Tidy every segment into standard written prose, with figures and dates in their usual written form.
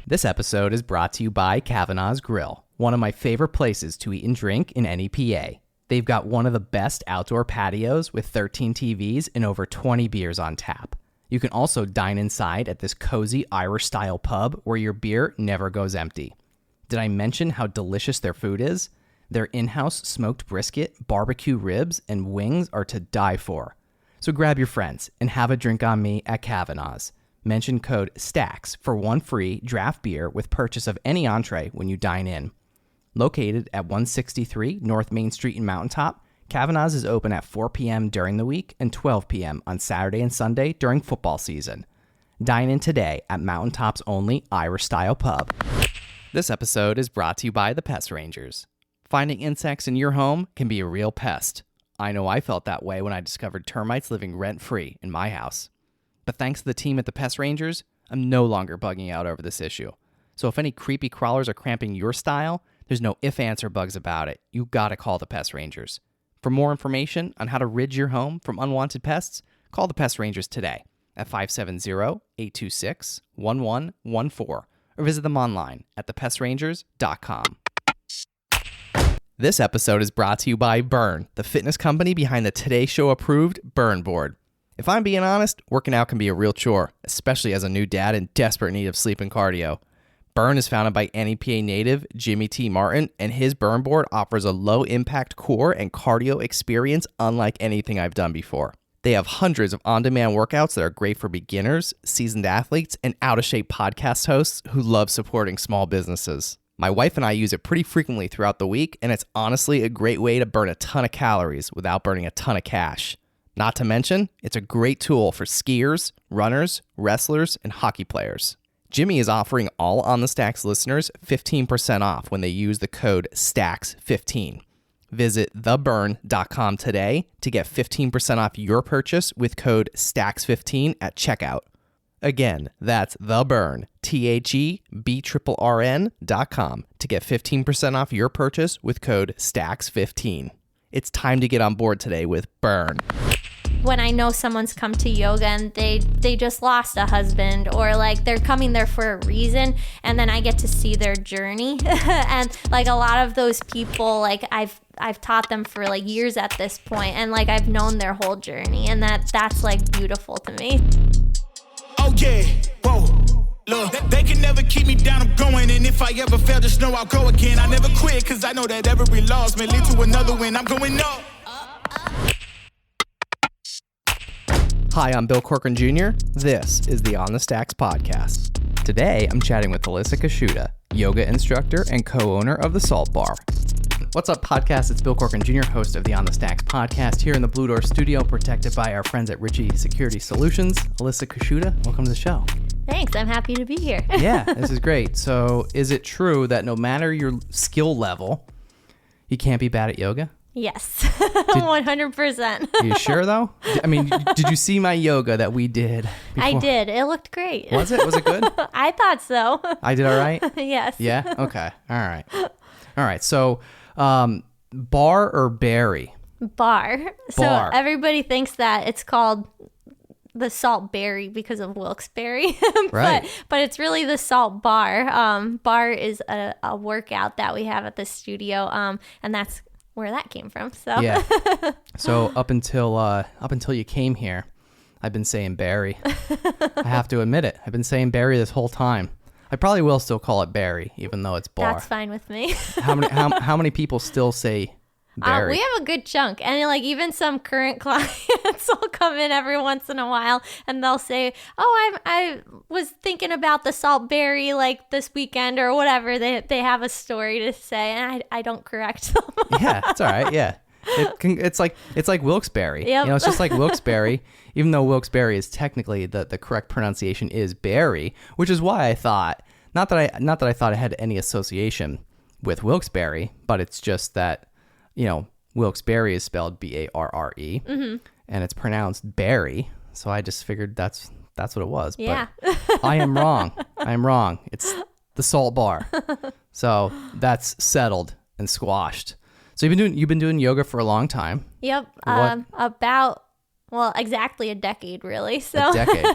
This episode is brought to you by Cavanaugh's Grill, one of my favorite places to eat and drink in any PA. They've got one of the best outdoor patios with 13 TVs and over 20 beers on tap. You can also dine inside at this cozy Irish-style pub where your beer never goes empty. Did I mention how delicious their food is? Their in-house smoked brisket, barbecue ribs, and wings are to die for. So grab your friends and have a drink on me at Cavanaugh's. Mention code STACKS for one free draft beer with purchase of any entree when you dine in. Located at 163 North Main Street in Mountaintop, Cavanaugh's is open at 4 p.m. during the week and 12 p.m. on Saturday and Sunday during football season. Dine in today at Mountaintop's only Irish-style pub. This episode is brought to you by the Pest Rangers. Finding insects in your home can be a real pest. I know I felt that way when I discovered termites living rent-free in my house. But thanks to the team at the Pest Rangers, I'm no longer bugging out over this issue. So if any creepy crawlers are cramping your style, there's no ifs, ands, or bugs about it. You gotta call the Pest Rangers. For more information on how to rid your home from unwanted pests, call the Pest Rangers today at 570-826-1114 or visit them online at thepestrangers.com. This episode is brought to you by Brrrn, the fitness company behind the Today Show approved Brrrn board. If I'm being honest, working out can be a real chore, especially as a new dad in desperate need of sleep and cardio. Brrrn is founded by NEPA native Jimmy T. Martin, and his Brrrn board offers a low-impact core and cardio experience unlike anything I've done before. They have hundreds of on-demand workouts that are great for beginners, seasoned athletes, and out-of-shape podcast hosts who love supporting small businesses. My wife and I use it pretty frequently throughout the week, and it's honestly a great way to burn a ton of calories without burning a ton of cash. Not to mention, it's a great tool for skiers, runners, wrestlers, and hockey players. Jimmy is offering all OnTheStacks listeners 15% off when they use the code STACKS15. Visit thebrrrn.com today to get 15% off your purchase with code STACKS15 at checkout. Again, that's thebrrrn, THEBRRN.com to get 15% off your purchase with code STACKS15. It's time to get on board today with Brrrn. When I know someone's come to yoga and they just lost a husband, or like they're coming there for a reason, and then I get to see their journey. And like a lot of those people, like I've taught them for like years at this point, and like I've known their whole journey, and that's like beautiful to me. Oh yeah, whoa. Look, they can never keep me down, I'm going, and if I ever fail, just know I'll go again. I never quit, cause I know that every loss may lead to another win. I'm going up. Hi, I'm Bill Corcoran Jr. This is the OnTheStacks podcast. Today, I'm chatting with Alyssa Kashuda, yoga instructor and co-owner of the Salt Bar. What's up, podcast? It's Bill Corcoran Jr., host of the OnTheStacks podcast here in the Blue Door studio, protected by our friends at Ritchie Security Solutions. Alyssa Kashuda, welcome to the show. Thanks, I'm happy to be here. Yeah, this is great. So is it true that no matter your skill level, you can't be bad at yoga? Yes, 100%. Are you sure, though? I mean, did you see my yoga that we did before? I did. It looked great. Was it? Was it good? I thought so. I did all right? Yes. Yeah? Okay. All right. So, bar or berry? Bar. So everybody thinks that it's called the salt berry because of wilkes-barre. Right. But it's really the salt bar. Bar is a workout that we have at the studio, and that's where that came from. So yeah. So up until you came here, I've been saying berry. I have to admit it. I've been saying berry this whole time. I probably will still call it berry, even though it's bar. That's fine with me. How many people still say berry? We have a good chunk, and like even some current clients will come in every once in a while, and they'll say, "Oh, I was thinking about the salt berry like this weekend or whatever." They have a story to say, and I don't correct them. Yeah, it's all right. Yeah, it's like wilkes-barre. Yep. You know, it's just like wilkes-barre. Even though wilkes-barre is technically the correct pronunciation is berry, which is why I thought not that I thought it had any association with wilkes-barre, but it's just that. You know, wilkes-barre is spelled B-A-R-R-E, and it's pronounced berry. So I just figured that's what it was. Yeah. But I am wrong. It's the Salt Bar. So that's settled and squashed. So you've been doing yoga for a long time. Yep. Exactly a decade, really. So a decade.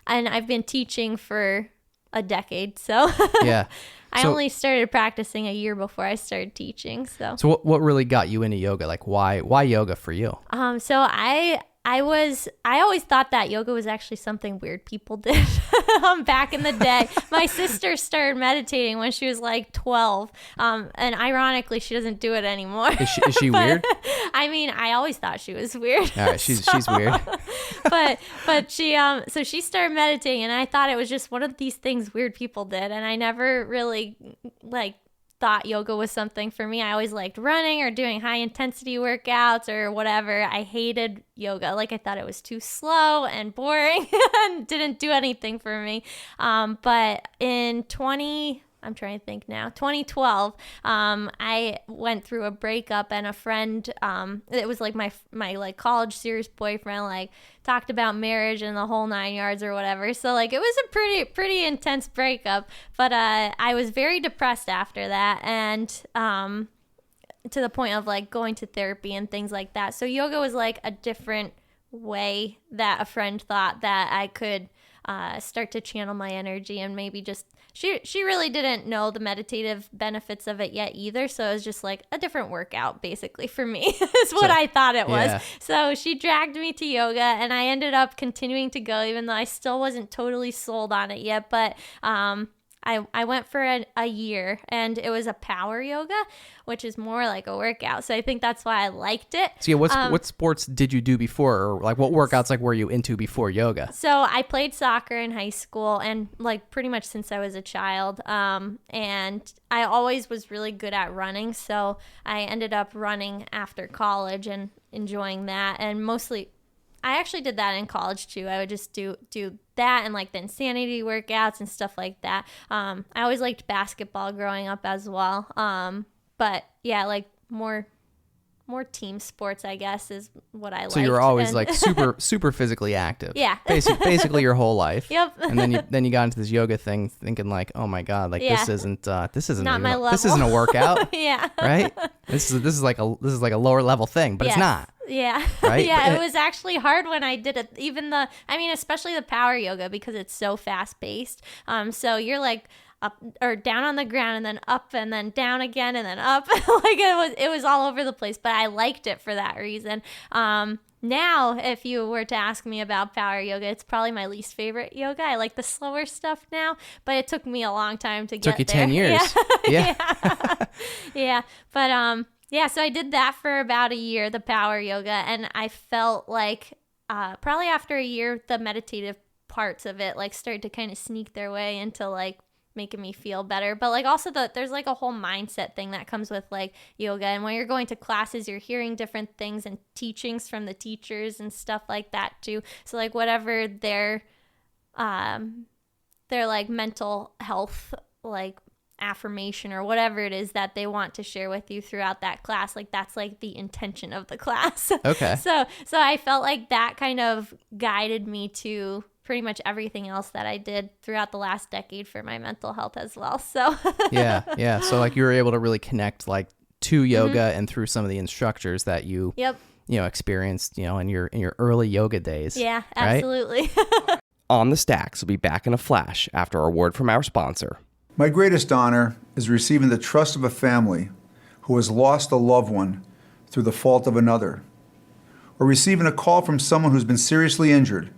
And I've been teaching for a decade. So Yeah. I So- only started practicing a year before I started teaching. So what really got you into yoga? Like why yoga for you? so I always thought that yoga was actually something weird people did back in the day. My sister started meditating when she was like 12. And ironically, she doesn't do it anymore. Is she weird? I mean, I always thought she was weird. All right, she's weird. but she so she started meditating, and I thought it was just one of these things weird people did, and I never really like thought yoga was something for me. I always liked running or doing high intensity workouts or whatever. I hated yoga. Like I thought it was too slow and boring and didn't do anything for me. But in 2012, I went through a breakup, and a friend, it was like my like college serious boyfriend, like talked about marriage and the whole 9 yards or whatever. So like it was a pretty intense breakup, but I was very depressed after that, and to the point of like going to therapy and things like that. So yoga was like a different way that a friend thought that I could start to channel my energy, and maybe just she really didn't know the meditative benefits of it yet either, so it was just like a different workout basically for me is what I thought it was. Yeah. So she dragged me to yoga, and I ended up continuing to go even though I still wasn't totally sold on it yet, but I went for a year, and it was a power yoga, which is more like a workout. So I think that's why I liked it. So yeah, what sports did you do before, or like what workouts like were you into before yoga? So I played soccer in high school, and like pretty much since I was a child. And I always was really good at running. So I ended up running after college and enjoying that. And mostly, I actually did that in college too. I would just do that and like the insanity workouts and stuff like that. I always liked basketball growing up as well. But yeah, like more team sports, I guess, is what I like. So you were always like super physically active. Yeah. Basically your whole life. Yep. And then you got into this yoga thing, thinking like, oh my god, like this isn't Not even my level. this isn't a workout. Yeah. Right. This is like a lower level thing, but Yes. it's not. Yeah. Right? Yeah, But it was actually hard when I did it. Especially the power yoga, because it's so fast paced. So you're like up or down on the ground, and then up, and then down again, and then up. Like it was all over the place, but I liked it for that reason. Now, if you were to ask me about power yoga, it's probably my least favorite yoga. I like the slower stuff now, but it took me a long time to get there. Took you 10 years. Yeah. Yeah. But yeah, so I did that for about a year, the power yoga, and I felt like probably after a year, the meditative parts of it like started to kind of sneak their way into like making me feel better. But like also there's like a whole mindset thing that comes with like yoga, and when you're going to classes, you're hearing different things and teachings from the teachers and stuff like that too. So like whatever their like mental health like affirmation or whatever it is that they want to share with you throughout that class, like that's like the intention of the class. Okay. So I felt like that kind of guided me to pretty much everything else that I did throughout the last decade for my mental health as well. So yeah. So like you were able to really connect like to yoga and through some of the instructors that you experienced, in your early yoga days. Yeah, right? absolutely. On the Stacks will be back in a flash after a word from our sponsor. My greatest honor is receiving the trust of a family who has lost a loved one through the fault of another, or receiving a call from someone who's been seriously injured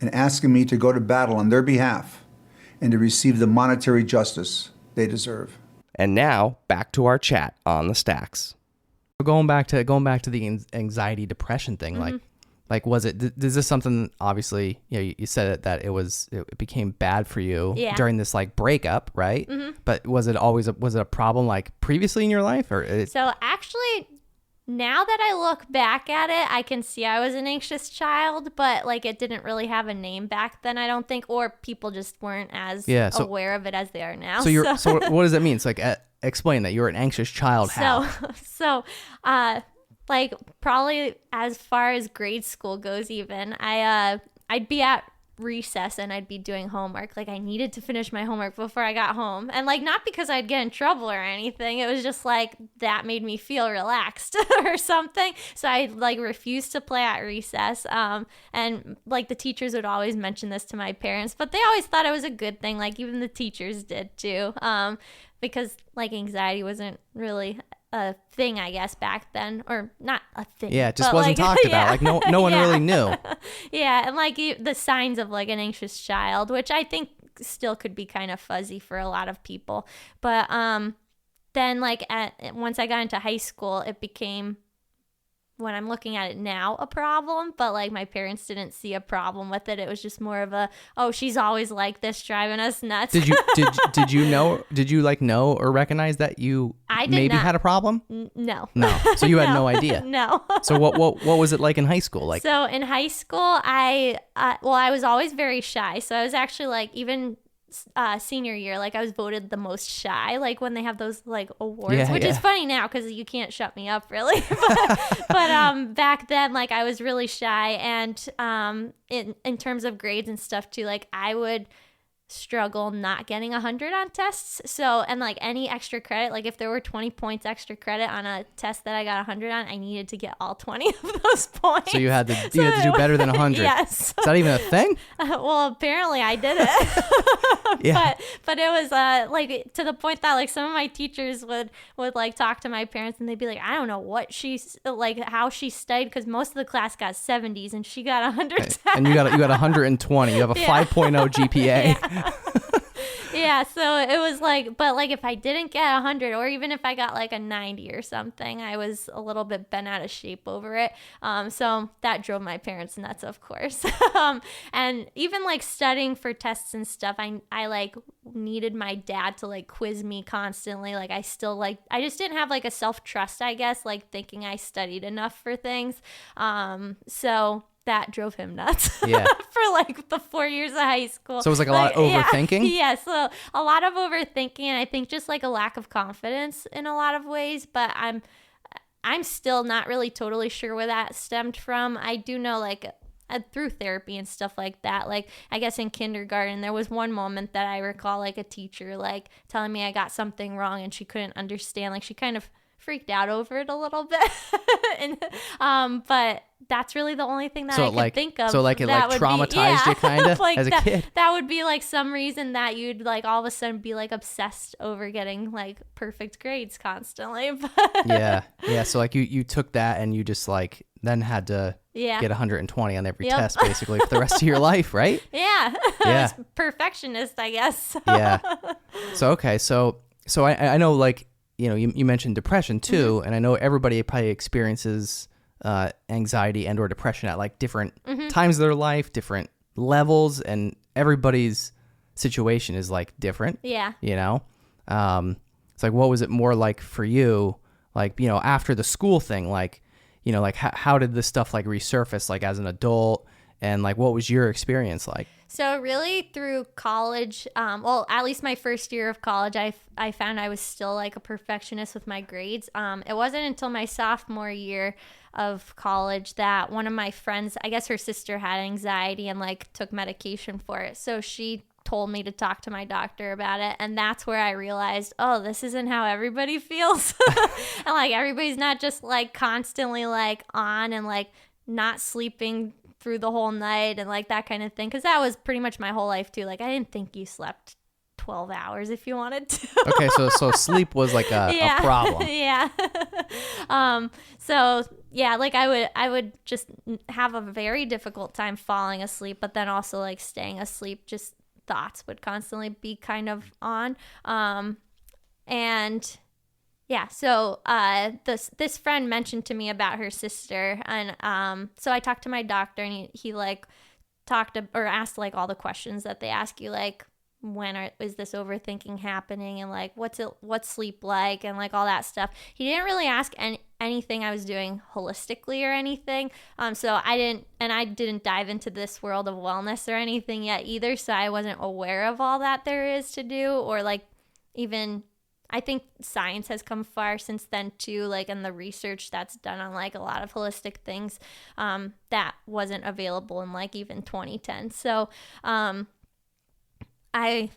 and asking me to go to battle on their behalf and to receive the monetary justice they deserve. And now, back to our chat on the Stacks. Going back to the anxiety depression thing, like was it? Is this something? Obviously, you said that it became bad for you during this like breakup, right? But was it a problem like previously in your life, or? So actually, now that I look back at it, I can see I was an anxious child, but like it didn't really have a name back then, I don't think, or people just weren't as aware of it as they are now. So what does that mean? It's like explain that you're an anxious child. How? So like probably as far as grade school goes, even I'd be at recess and I'd be doing homework. Like I needed to finish my homework before I got home. And like not because I'd get in trouble or anything. It was just like that made me feel relaxed or something. So I like refused to play at recess. And like the teachers would always mention this to my parents, but they always thought it was a good thing. Like even the teachers did too. Because like anxiety wasn't really a thing, I guess, back then, or not a thing. Yeah, it just wasn't talked about. Like no one really knew. Yeah, and like the signs of like an anxious child, which I think still could be kind of fuzzy for a lot of people. But then like once I got into high school, it became, when I'm looking at it now, a problem, but like my parents didn't see a problem with it. It was just more of a, oh, she's always like this, driving us nuts. Did you know or recognize that you maybe had a problem? No. So you had no idea. No. So what was it like in high school? Like, so in high school, I was always very shy. So I was actually like, even senior year, like I was voted the most shy, like when they have those like awards, which is funny now because you can't shut me up really. but back then, like I was really shy, and in terms of grades and stuff too, like I would struggle not getting 100 on tests. So, and like any extra credit, like if there were 20 points extra credit on a test that I got 100 on, I needed to get all 20 of those points. So you had to do better than 100. Yes. Is that even a thing? Well, apparently I did it. Yeah. But it was like to the point that like some of my teachers would like talk to my parents and they'd be like, I don't know what she's like, how she studied, because most of the class got 70s and she got 100. And you got 120. You have a 5.0 GPA. Yeah, so it was like, but like if I didn't get 100, or even if I got like a 90 or something, I was a little bit bent out of shape over it. So that drove my parents nuts, of course. And even like studying for tests and stuff, I like needed my dad to like quiz me constantly. Like I just didn't have like a self-trust, I guess, like thinking I studied enough for things. So that drove him nuts. Yeah. For like the 4 years of high school. So it was like a lot of overthinking? Yeah, so a lot of overthinking, and I think just like a lack of confidence in a lot of ways, but I'm still not really totally sure where that stemmed from. I do know like through therapy and stuff like that, like I guess in kindergarten there was one moment that I recall like a teacher like telling me I got something wrong and she couldn't understand, like she kind of freaked out over it a little bit. And but that's really the only thing that I can think of. So like it like traumatized you kind of like as a kid. That would be like some reason that you'd like all of a sudden be like obsessed over getting like perfect grades constantly. Yeah. So like you took that and you just like then had to get 120 on every test basically for the rest of your life, right? Yeah. Yeah. Perfectionist, I guess. Yeah. So okay. So I know like, you know, you mentioned depression too, and I know everybody probably experiences anxiety and or depression at like different times of their life, different levels, and everybody's situation is like different. Yeah. You know? It's like, what was it more like for you? Like, you know, after the school thing, like, you know, like how did this stuff like resurface like as an adult, and like what was your experience like? So really through college, well, at least my first year of college, I found I was still like a perfectionist with my grades. It wasn't until my sophomore year of college that one of my friends, I guess her sister had anxiety and like took medication for it. So she told me to talk to my doctor about it. And that's where I realized, oh, this isn't how everybody feels. And like everybody's not just like constantly like on and like not sleeping through the whole night and like that kind of thing, because that was pretty much my whole life too. Like I didn't think you slept 12 hours if you wanted to. Okay, so sleep was like a problem. Yeah. So yeah, like I would just have a very difficult time falling asleep, but then also like staying asleep, just thoughts would constantly be kind of on. And yeah, so this friend mentioned to me about her sister, and so I talked to my doctor, and he like asked like all the questions that they ask you, like is this overthinking happening, and like what's sleep like, and like all that stuff. He didn't really ask anything I was doing holistically or anything. So I didn't dive into this world of wellness or anything yet either, so I wasn't aware of all that there is to do, or like even I think science has come far since then too, like, and the research that's done on like a lot of holistic things that wasn't available in like even 2010. So I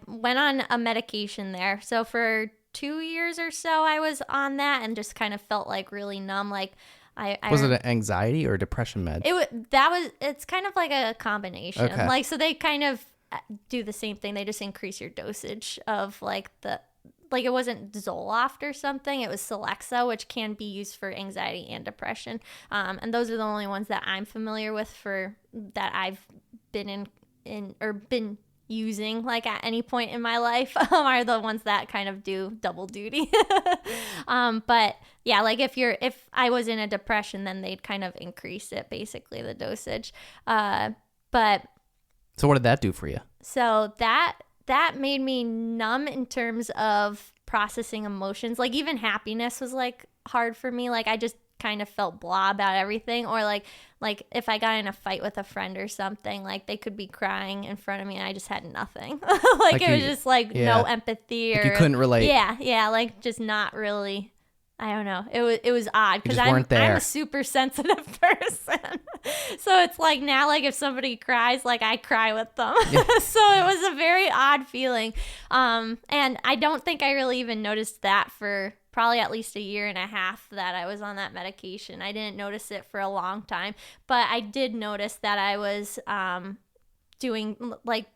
went on a medication there. So for 2 years or so I was on that and just kind of felt like really numb. Like Was it an anxiety or depression med? It's kind of like a combination. Okay. Like, so they kind of do the same thing. They just increase your dosage of like it wasn't Zoloft or something. It was Celexa, which can be used for anxiety and depression. And those are the only ones that I'm familiar with that I've been been using like at any point in my life are the ones that kind of do double duty. But yeah, like if I was in a depression, then they'd kind of increase it, basically the dosage. But So what did that do for you? so that made me numb in terms of processing emotions. Like even happiness was like hard for me. Like I just kind of felt blah about everything. Or like if I got in a fight with a friend or something, like they could be crying in front of me and I just had nothing. Like it was just like no empathy, like or you couldn't relate. Yeah, like just not really. I don't know. It was odd because I'm a super sensitive person. So it's like now, like if somebody cries, like I cry with them. Yeah. So it was a very odd feeling. And I don't think I really even noticed that for probably at least 1.5 years that I was on that medication. I didn't notice it for a long time, but I did notice that I was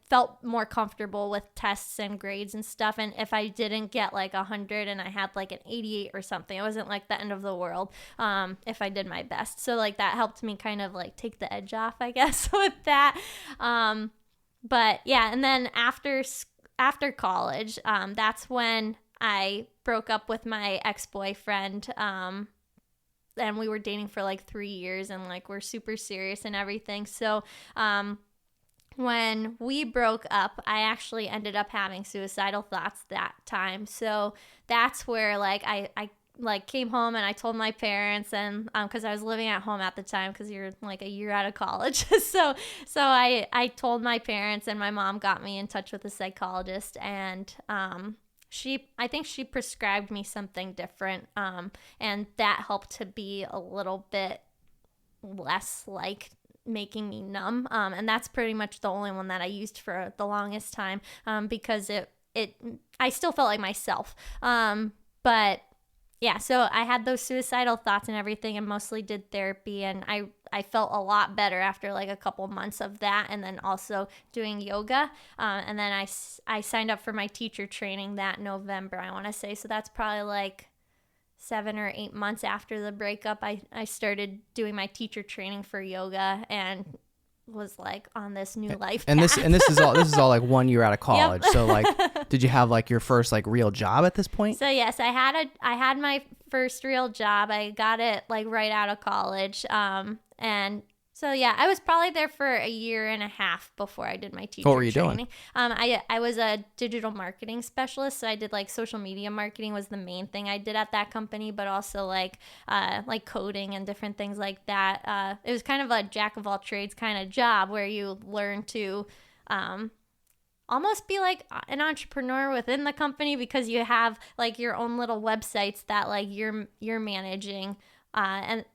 felt more comfortable with tests and grades and stuff. And if I didn't get like 100 and I had like an 88 or something, it wasn't like the end of the world if I did my best. So like that helped me kind of like take the edge off, I guess, with that. But yeah, and then after college, that's when I broke up with my ex-boyfriend. And we were dating for like 3 years and like we're super serious and everything. So when we broke up, I actually ended up having suicidal thoughts that time. So that's where like I like came home and I told my parents, and because I was living at home at the time because you're like 1 year out of college. so I told my parents, and my mom got me in touch with a psychologist, and I think she prescribed me something different, and that helped to be a little bit less like making me numb, and that's pretty much the only one that I used for the longest time, because I still felt like myself, but yeah, so I had those suicidal thoughts and everything, and mostly did therapy, and I felt a lot better after like a couple months of that, and then also doing yoga, and then I signed up for my teacher training that November, I want to say. So that's probably like 7 or 8 months after the breakup. I started doing my teacher training for yoga and was like on this new life and path. this is all like 1 year out of college. Yep. So like did you have like your first like real job at this point? So yes, I had my first real job. I got it like right out of college, and so yeah, I was probably there for 1.5 years before I did my teacher training. What were you doing? I was a digital marketing specialist, so I did like social media marketing was the main thing I did at that company, but also like coding and different things like that. It was kind of a jack of all trades kind of job where you learn to almost be like an entrepreneur within the company, because you have like your own little websites that like you're managing, and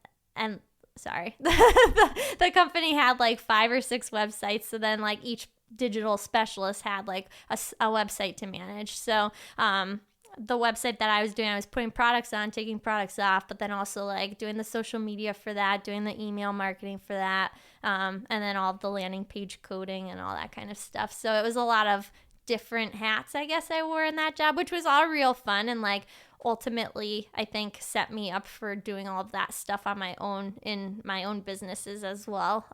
sorry, the company had like 5 or 6 websites. So then like each digital specialist had like a website to manage. So the website that I was doing, I was putting products on, taking products off, but then also like doing the social media for that, doing the email marketing for that, and then all of the landing page coding and all that kind of stuff. So it was a lot of different hats, I guess, I wore in that job, which was all real fun, and like ultimately I think set me up for doing all of that stuff on my own in my own businesses as well.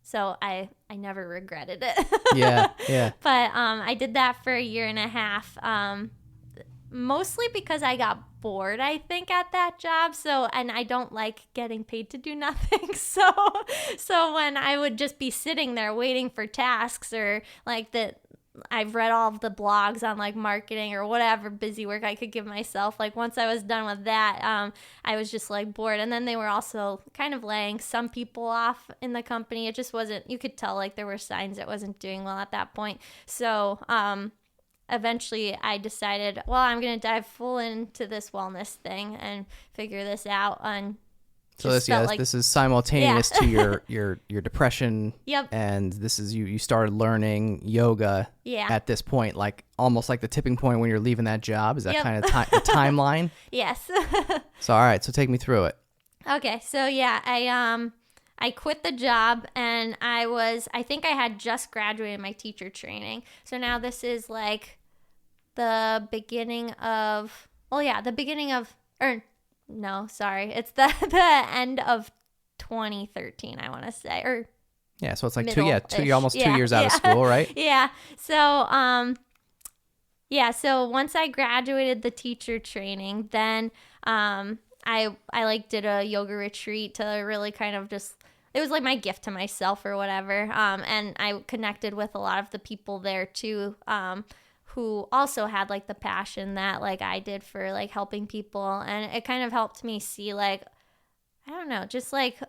So I never regretted it. Yeah. But I did that for 1.5 years, mostly because I got bored, I think, at that job. So, and I don't like getting paid to do nothing. So when I would just be sitting there waiting for tasks, or like that, I've read all of the blogs on like marketing or whatever busy work I could give myself. Like once I was done with that, I was just like bored. And then they were also kind of laying some people off in the company. It just wasn't, you could tell like there were signs it wasn't doing well at that point. So, eventually I decided, well, I'm going to dive full into this wellness thing and figure this out. And so this is simultaneous to your depression. Yep. And this is you started learning yoga at this point, like almost like the tipping point when you're leaving that job. Is that kind of the timeline? Yes. So all right, so take me through it. Okay, so I quit the job, and I think I had just graduated my teacher training. So now this is like the beginning of, no, sorry. It's the end of 2013, I want to say. Or yeah, so it's like almost 2 years out of school, right? Yeah. So so once I graduated the teacher training, then I like did a yoga retreat to really kind of just, it was like my gift to myself or whatever. And I connected with a lot of the people there too, who also had like the passion that like I did for like helping people. And it kind of helped me see like, I don't know, just like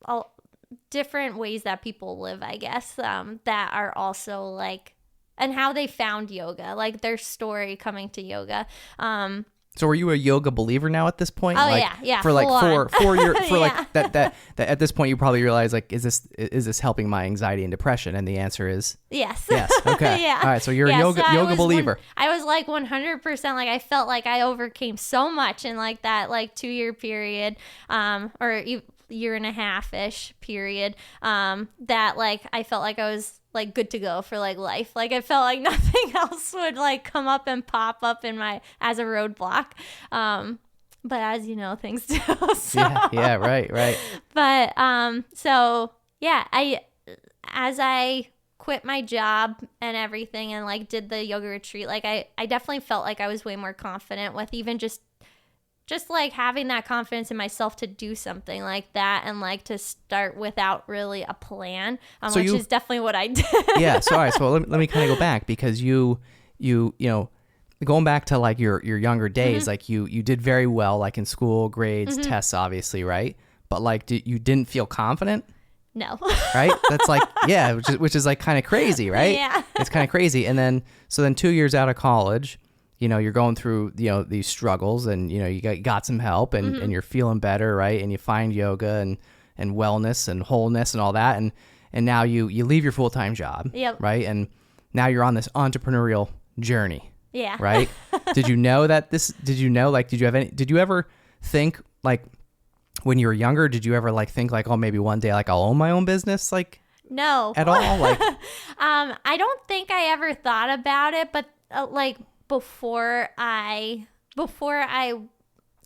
all different ways that people live, I guess, that are also like, and how they found yoga, like their story coming to yoga. So were you a yoga believer now at this point? Oh, like, yeah. For like four years, for Yeah. like that at this point you probably realize like, is this helping my anxiety and depression? And the answer is yes. yes. Okay. Yeah. All right. So you're a yoga believer. I was like 100%, like I felt like I overcame so much in like that like 2-year period, or year and a half-ish period, that like I felt like I was like good to go for like life. Like I felt like nothing else would like come up and pop up as a roadblock. But as you know, things do. So. Yeah, right. But as I quit my job and everything and like did the yoga retreat, like I definitely felt like I was way more confident with even just like having that confidence in myself to do something like that and like to start without really a plan, which is definitely what I did. Yeah. So all right. So let me kind of go back, because you know, going back to like your younger days, like you did very well, like in school, grades, tests, obviously, right? But like, you didn't feel confident? No. Right? That's like, yeah, which is like kind of crazy, right? Yeah. It's kind of crazy. And then 2 years out of college, you know, you're going through, you know, these struggles, and, you know, you got some help, and you're feeling better, right? And you find yoga and wellness and wholeness and all that. And now you leave your full-time job, Yep. right? And now you're on this entrepreneurial journey. Yeah. Right? Did you ever think, like, when you were younger, did you ever like think like, oh, maybe one day like I'll own my own business? Like, no. At all? Like, I don't think I ever thought about it, but like before I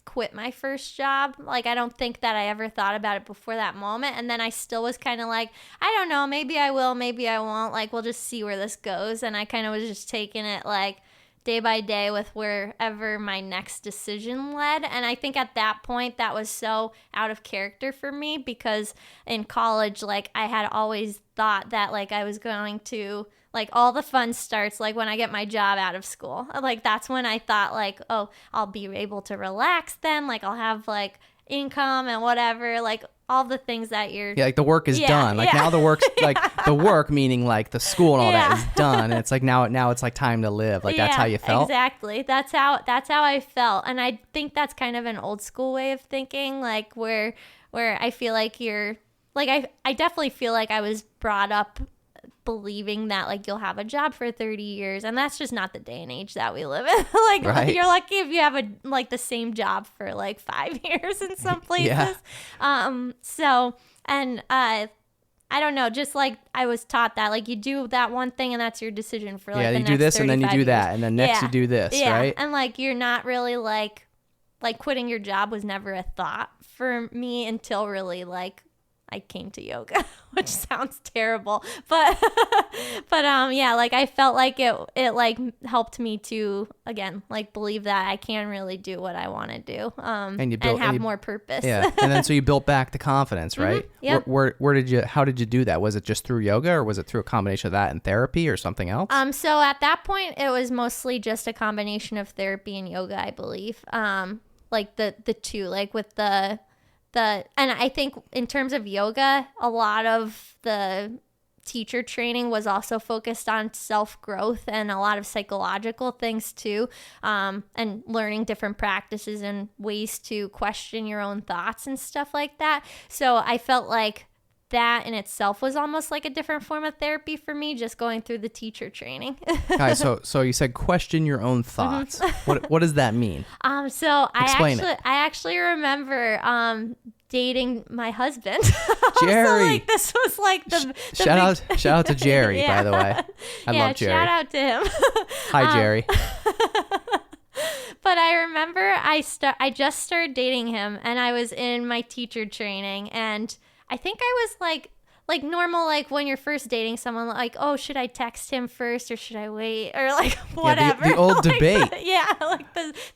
quit my first job, like I don't think that I ever thought about it before that moment. And then I still was kind of like, I don't know, maybe I will, maybe I won't, like we'll just see where this goes. And I kind of was just taking it like day by day with wherever my next decision led. And I think at that point that was so out of character for me, because in college, like I had always thought that like I was going to, like all the fun starts like when I get my job out of school. Like that's when I thought like, oh, I'll be able to relax then, like I'll have like income and whatever, like all the things that like the work is done. Like now the work's like the work, meaning like the school and all that is done. And it's like now it's like time to live. Like that's how you felt. Exactly. That's how I felt. And I think that's kind of an old school way of thinking, like where I feel like you're like, I definitely feel like I was brought up believing that like you'll have a job for 30 years, and that's just not the day and age that we live in. Like right. You're lucky if you have the same job for like 5 years in some places. I don't know, just like I was taught that like you do that one thing and that's your decision for like the you next do this and then you do years. that and then next you do this, right? And like you're not really like quitting your job was never a thought for me until really like I came to yoga, which sounds terrible, but like I felt like it like helped me to again like believe that I can really do what I want to do, and have more purpose. Yeah, and then so you built back the confidence, right? Yep. How did you do that? Was it just through yoga, or was it through a combination of that and therapy, or something else? So at that point, it was mostly just a combination of therapy and yoga, I believe. Like the two, like with and I think in terms of yoga, a lot of the teacher training was also focused on self-growth and a lot of psychological things too, and learning different practices and ways to question your own thoughts and stuff like that. So I felt like that in itself was almost like a different form of therapy for me, just going through the teacher training. All right, so you said question your own thoughts. What does that mean? So Explain it. I actually remember dating my husband. Jerry. So, like, this was like the shout out to Jerry, by the way. I love Jerry. Shout out to him. Hi, Jerry. But I remember I just started dating him, and I was in my teacher training, and I think I was like normal, like when you're first dating someone, like, oh, should I text him first or should I wait, or like whatever. Yeah, the old like debate. Like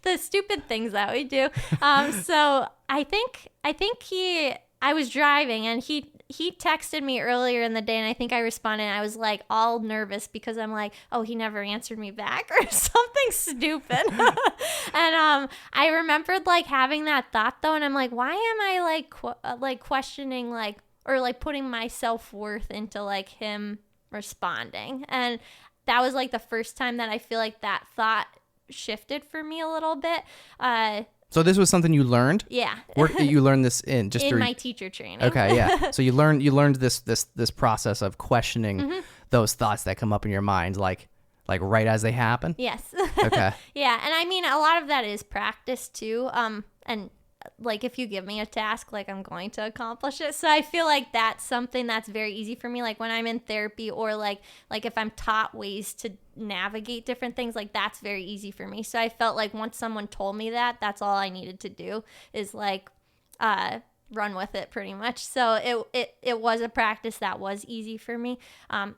the stupid things that we do. So I think I was driving, and he texted me earlier in the day, and I think I responded, and I was like all nervous because I'm like, oh, he never answered me back or something stupid. And I remembered like having that thought though, and I'm like, why am I like questioning like, or like putting my self-worth into like him responding? And that was like the first time that I feel like that thought shifted for me a little bit. So this was something you learned? Yeah. You learned this in my teacher training. Okay, yeah. So you learned this process of questioning those thoughts that come up in your mind, like right as they happen? Yes. Okay. Yeah, and I mean a lot of that is practice too. And like if you give me a task, like I'm going to accomplish it. So I feel like that's something that's very easy for me. Like when I'm in therapy, or like if I'm taught ways to navigate different things, like that's very easy for me. So I felt like once someone told me that, that's all I needed to do is like run with it pretty much. So it was a practice that was easy for me.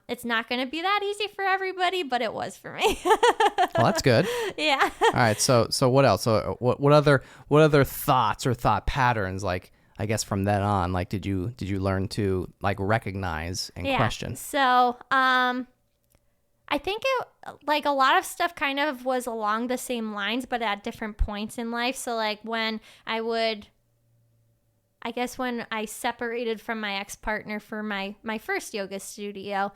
It's not going to be that easy for everybody, but it was for me. Well, that's good. Yeah. All right. So what else? So what other thoughts or thought patterns, like, I guess from then on, like, did you learn to like recognize and question? So, I think it, like, a lot of stuff kind of was along the same lines, but at different points in life. So like when I separated from my ex-partner for my first yoga studio,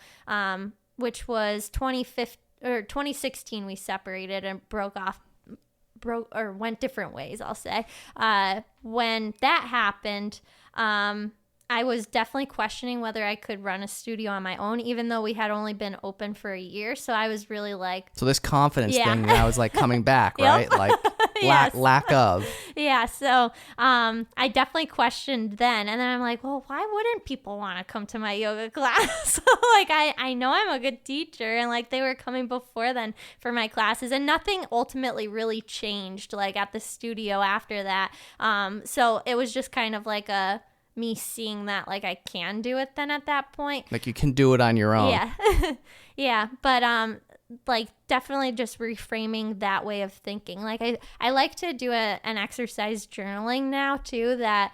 which was 2016, we separated and went different ways, I'll say. When that happened, I was definitely questioning whether I could run a studio on my own, even though we had only been open for a year. So I was really like... So this confidence thing now is like coming back, right? Like lack of. Yeah, so I definitely questioned then. And then I'm like, well, why wouldn't people want to come to my yoga class? Like, I know I'm a good teacher, and like they were coming before then for my classes, and nothing ultimately really changed like at the studio after that. So it was just kind of like me seeing that like I can do it then at that point. Like you can do it on your own. Yeah. Yeah. But like definitely just reframing that way of thinking. Like I like to do an exercise journaling now too, that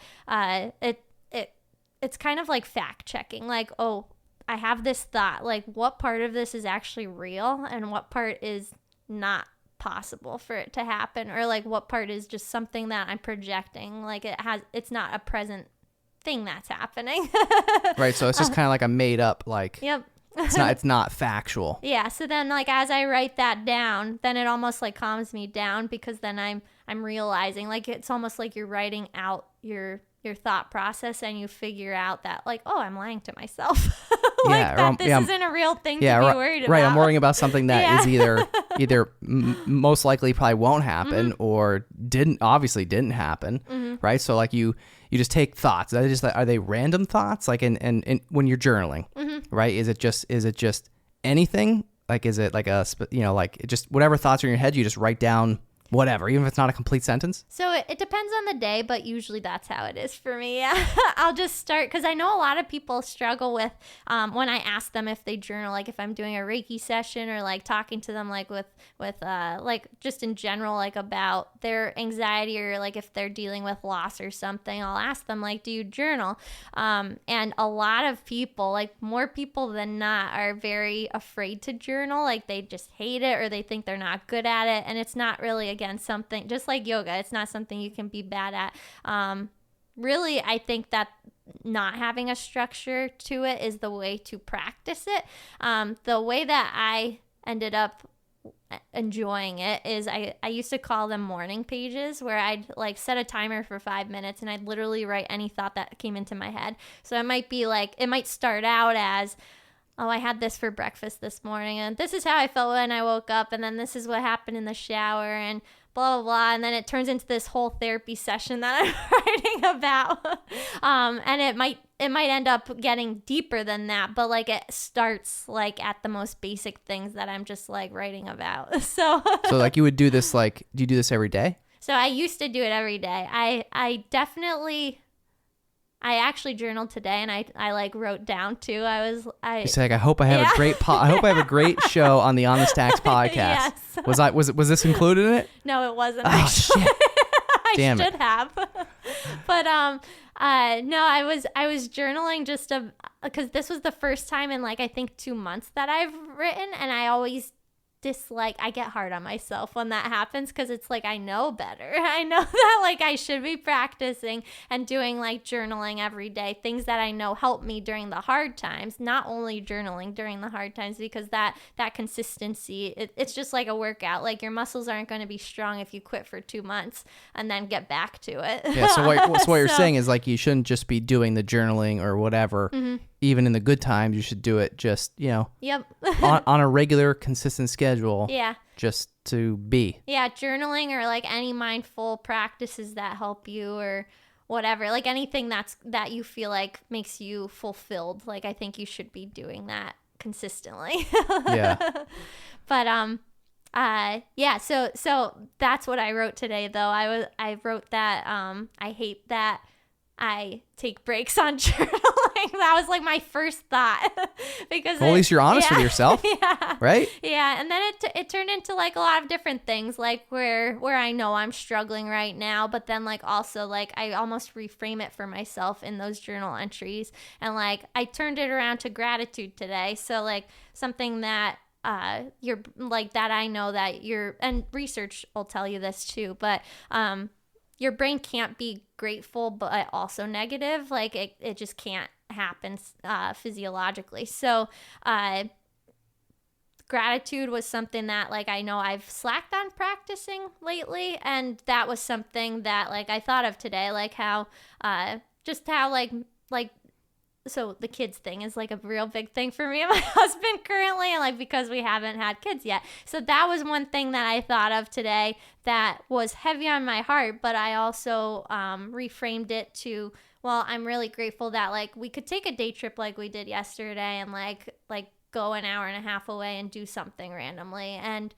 it's kind of like fact checking. Like, oh, I have this thought. Like, what part of this is actually real and what part is not possible for it to happen, or like what part is just something that I'm projecting. Like it's not a present thing that's happening. Right, so it's just kind of like a made up, like, yep. it's not factual. Yeah, so then like as I write that down, then it almost like calms me down, because then I'm realizing, like, it's almost like you're writing out your thought process, and you figure out that like, oh, I'm lying to myself. Like this isn't a real thing to be worried about. Right, I'm worrying about something that is either most likely probably won't happen, or obviously didn't happen, right? So like you just take thoughts. Are they random thoughts? Like and when you're journaling, right? Is it just anything? Like, is it like like just whatever thoughts are in your head, you just write down whatever, even if it's not a complete sentence? So it depends on the day, but usually that's how it is for me. Yeah. I'll just start, because I know a lot of people struggle with when I ask them if they journal, like if I'm doing a Reiki session, or like talking to them like with like just in general, like about their anxiety, or like if they're dealing with loss or something, I'll ask them like, do you journal? And a lot of people, like more people than not, are very afraid to journal. Like they just hate it, or they think they're not good at it. And it's not really, again, something just like yoga, it's not something you can be bad at. Really, I think that not having a structure to it is the way to practice it. The way that I ended up enjoying it is I used to call them morning pages, where I'd like set a timer for 5 minutes and I'd literally write any thought that came into my head. So it might be like, it might start out as, oh, I had this for breakfast this morning, and this is how I felt when I woke up, and then this is what happened in the shower, and blah, blah, blah. And then it turns into this whole therapy session that I'm writing about. And it might end up getting deeper than that, but like it starts like at the most basic things that I'm just like writing about. So like you would do this, like, do you do this every day? So I used to do it every day. I actually journaled today, and I like wrote down too. You said, like, I hope I have a great I hope I have a great show on the OnTheStacks podcast. Yes. Was this included in it? No, it wasn't. Oh, actually. shit. I should have. But no, I was journaling just because this was the first time in like I think 2 months that I've written, and I always I get hard on myself when that happens, because it's like I know better. I know that like I should be practicing and doing like journaling every day, things that I know help me during the hard times, not only journaling during the hard times, because that consistency, it's just like a workout. Like your muscles aren't going to be strong if you quit for 2 months and then get back to it. Yeah, so what you're saying is like you shouldn't just be doing the journaling or whatever. Mm-hmm. Even in the good times, you should do it just, Yep. on a regular, consistent schedule. Yeah. Just to be. Yeah, journaling or like any mindful practices that help you or whatever. Like anything that you feel like makes you fulfilled. Like I think you should be doing that consistently. Yeah. But yeah, so that's what I wrote today though. I wrote that I hate that I take breaks on journaling. That was like my first thought. Because well, at least you're honest with yourself. Yeah. Right? Yeah. And then it turned into like a lot of different things, like where I know I'm struggling right now, but then like also like I almost reframe it for myself in those journal entries. And like I turned it around to gratitude today. So like something that you're like that I know that you're, and research will tell you this too, but your brain can't be grateful but also negative. Like it just can't happen physiologically. So gratitude was something that like I know I've slacked on practicing lately, and that was something that like I thought of today, like how just how like so the kids thing is like a real big thing for me and my husband currently, and like because we haven't had kids yet. So that was one thing that I thought of today that was heavy on my heart, but I also reframed it to, well, I'm really grateful that like we could take a day trip like we did yesterday and like go an hour and a half away and do something randomly, and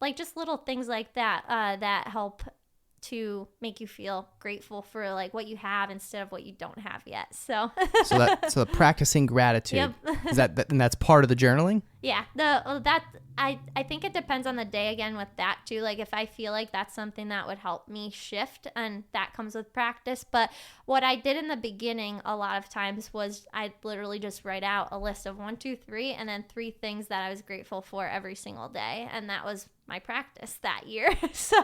like just little things like that that help to make you feel grateful for like what you have instead of what you don't have yet. So so practicing gratitude. Yep. Is that and that's part of the journaling? Yeah. I think it depends on the day again with that too. Like if I feel like that's something that would help me shift, and that comes with practice. But what I did in the beginning a lot of times was I'd literally just write out a list of 1, 2, 3, and then 3 things that I was grateful for every single day. And that was my practice that year. So,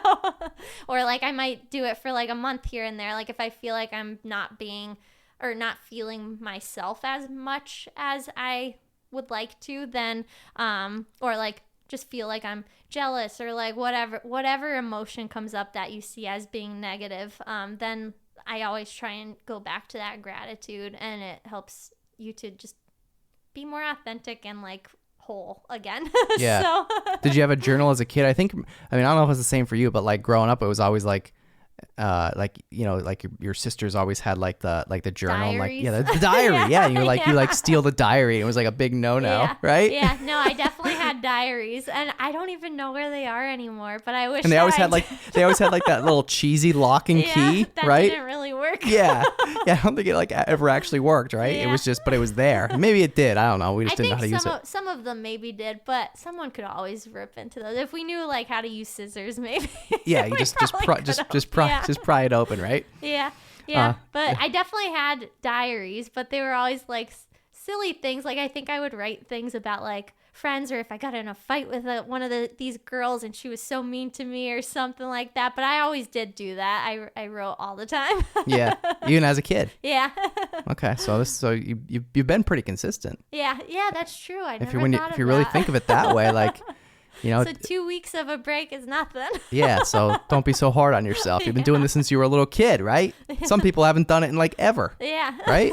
or like I might do it for like a month here and there. Like if I feel like I'm not feeling myself as much as I would like to, then or like just feel like I'm jealous or like whatever emotion comes up that you see as being negative, then I always try and go back to that gratitude, and it helps you to just be more authentic and like whole again. Yeah. So did you have a journal as a kid? I don't know if it's the same for you, but like growing up it was always like you know, like your sisters always had like the journal. Diaries. Like the diary. Yeah. You Yeah. you steal the diary. It was like a big no, right? Yeah, no, I definitely had diaries, and I don't even know where they are anymore, but I wish. And they always had like that little cheesy locking key, that right? didn't really work. Yeah. I don't think it like ever actually worked, right? Yeah. It was just, but it was there. Maybe it did. I don't know. We just didn't know how to use it. Some of them maybe did, but someone could always rip into those if we knew like how to use scissors. Maybe. Yeah, you just pry it open, right? Yeah. But I definitely had diaries, but they were always like silly things. Like I think I would write things about like friends, or if I got in a fight with one of these girls and she was so mean to me or something like that. But I always did do that. I wrote all the time. Yeah, even as a kid. Yeah. Okay, so you've been pretty consistent. Yeah, that's true. I never thought if of you really that. think of it that way, like, you know. So 2 weeks of a break is nothing. Yeah, so don't be so hard on yourself. You've been doing this since you were a little kid, right? Some people haven't done it in like ever. Yeah. Right?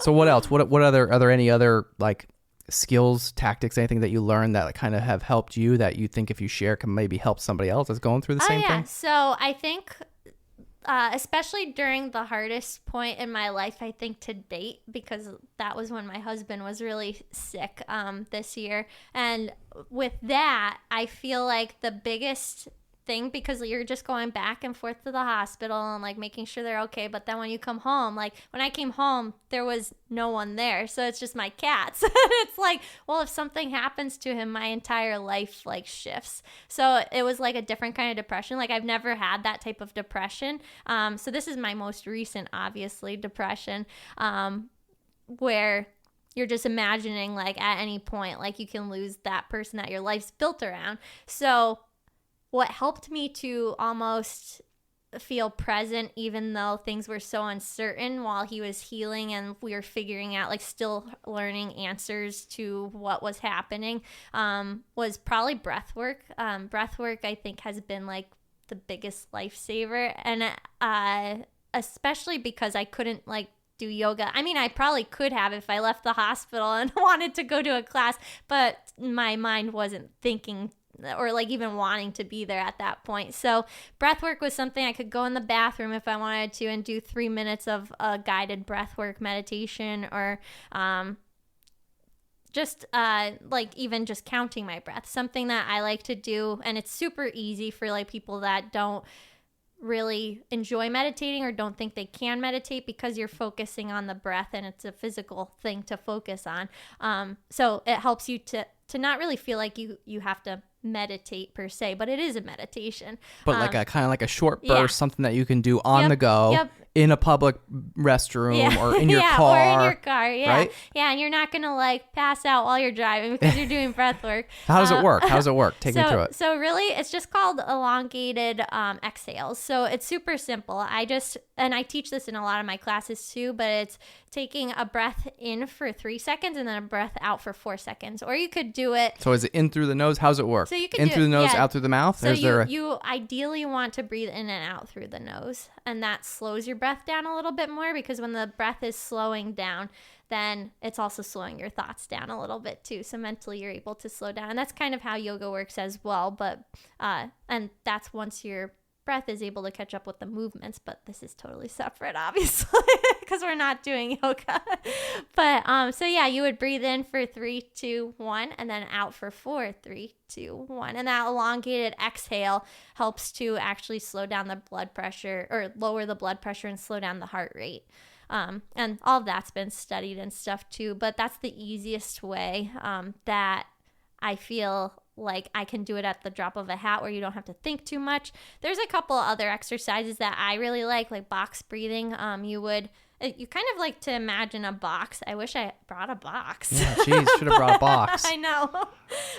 So what else? What other are there any other like skills, tactics, anything that you learned that kind of have helped you that you think if you share can maybe help somebody else that's going through the same thing? So I think especially during the hardest point in my life, I think to date, because that was when my husband was really sick this year. And with that, I feel like the biggest thing, because you're just going back and forth to the hospital and like making sure they're okay, but then when you come home, like when I came home, there was no one there, so it's just my cats. It's like, well, if something happens to him, my entire life like shifts. So it was like a different kind of depression. Like I've never had that type of depression. So this is my most recent, obviously, depression, where you're just imagining like at any point like you can lose that person that your life's built around. So what helped me to almost feel present, even though things were so uncertain while he was healing and we were figuring out, like still learning answers to what was happening, was probably breath work. Breath work, I think, has been like the biggest lifesaver. And especially because I couldn't like do yoga. I mean, I probably could have if I left the hospital and wanted to go to a class, but my mind wasn't thinking or like even wanting to be there at that point. So breath work was something I could go in the bathroom if I wanted to and do 3 minutes of a guided breath work meditation, or just like even just counting my breath, something that I like to do. And it's super easy for like people that don't really enjoy meditating or don't think they can meditate, because you're focusing on the breath and it's a physical thing to focus on. So it helps you to not really feel like you have to meditate per se, but it is a meditation. But like a kind of like a short burst, yeah. something that you can do on the go. Yep. In a public restroom or in your yeah, car. or in your car, yeah. Right? Yeah, and you're not going to like pass out while you're driving because you're doing breath work. How does it work? How does it work? Take me through it. So really, it's just called elongated exhales. So it's super simple. I teach this in a lot of my classes too, but it's taking a breath in for 3 seconds and then a breath out for 4 seconds. Or you could do it. So is it in through the nose? How's it work? So you can in do through the nose, yeah. out through the mouth? So you ideally want to breathe in and out through the nose, and that slows your breath down a little bit more, because when the breath is slowing down, then it's also slowing your thoughts down a little bit too. So mentally you're able to slow down, and that's kind of how yoga works as well. But and that's once your breath is able to catch up with the movements, but this is totally separate, obviously, because we're not doing yoga. But so yeah, you would breathe in for 3, 2, 1, and then out for 4, 3, 2, 1. And that elongated exhale helps to actually slow down the blood pressure, or lower the blood pressure and slow down the heart rate. And all of that's been studied and stuff too, but that's the easiest way that I feel like I can do it at the drop of a hat, where you don't have to think too much. There's a couple other exercises that I really like box breathing. You kind of like to imagine a box. I wish I brought a box. Yeah, geez, should have brought a box. I know.